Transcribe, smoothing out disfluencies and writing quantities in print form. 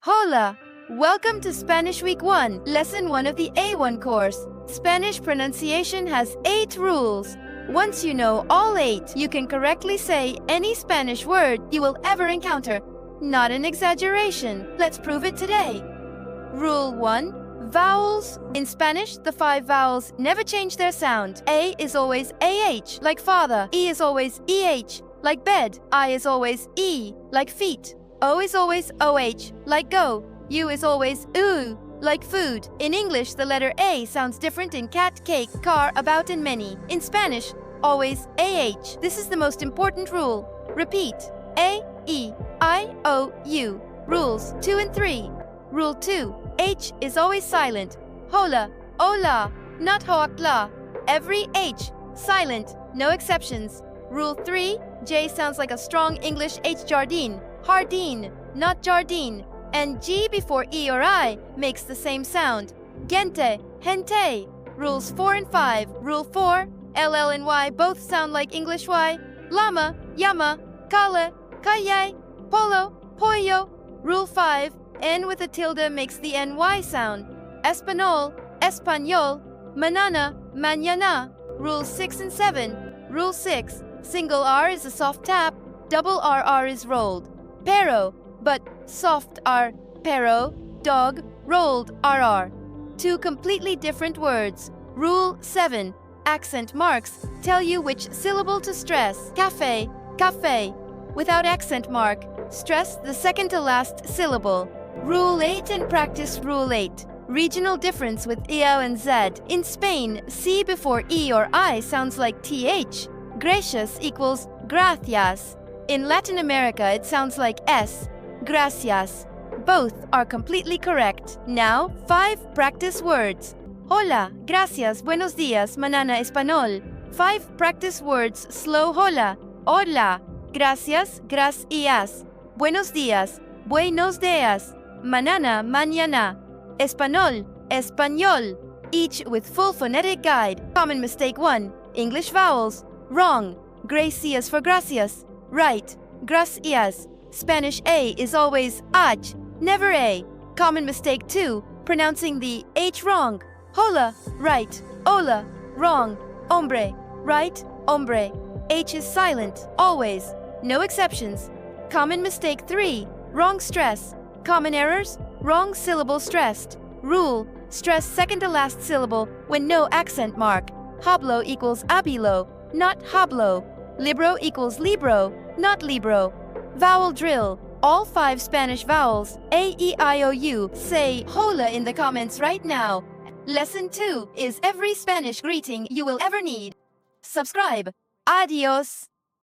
Hola! Welcome to Spanish Week 1, Lesson 1 of the A1 course. Spanish pronunciation has 8 rules. Once you know all 8, you can correctly say any Spanish word you will ever encounter. Not an exaggeration. Let's prove it today. Rule 1. Vowels. In Spanish, the 5 vowels never change their sound. A is always AH, like father. E is always EH, like bed. I is always E, like feet. O is always OH, like go. U is always oo, like food. In English, the letter A sounds different in cat, cake, car, about, and many. In Spanish, always AH. This is the most important rule. Repeat. A, E, I, O, U. Rules 2 and 3. Rule 2. H is always silent. Hola, hola, not hoakla. Every H, silent, no exceptions. Rule 3. J sounds like a strong English H jardine. Hardin, not jardine. And G before E or I makes the same sound. Gente, gente. Rules 4 and 5. Rule 4. LL and Y both sound like English Y. Llama, llama. Kale, kayay. Polo, pollo. Rule 5. N with a tilde makes the NY sound. Español, español. Mañana, mañana. Rules 6 and 7. Rule 6. Single R is a soft tap. Double RR is rolled. Pero, but soft R, pero, dog, rolled RR. 2 completely different words. Rule 7. Accent marks tell you which syllable to stress. Cafe, cafe. Without accent mark, stress the second to last syllable. Rule 8 and practice Rule 8. Regional difference with EO and Z. In Spain, C before E or I sounds like TH. Gracias equals gracias. In Latin America, it sounds like S. Gracias. Both are completely correct. Now, 5 practice words. Hola, gracias, buenos días, mañana, Español. 5 practice words slow hola. Hola, gracias, gracias. Buenos días, buenos días. Mañana, mañana. Español, español. Each with full phonetic guide. Common mistake 1. English vowels. Wrong. Gracias for gracias. Right. Gracias. Spanish A is always H, never A. Common mistake 2. Pronouncing the H wrong. Hola, right. Hola, wrong. Hombre, right. Hombre. H is silent, always. No exceptions. Common mistake 3. Wrong stress. Common errors. Wrong syllable stressed. Rule. Stress second to last syllable when no accent mark. Hablo equals habilo, not hablo. Libro equals libro, not libro. Vowel drill. All 5 Spanish vowels, A, E, I, O, U, say hola in the comments right now. Lesson 2 is every Spanish greeting you will ever need. Subscribe. Adios.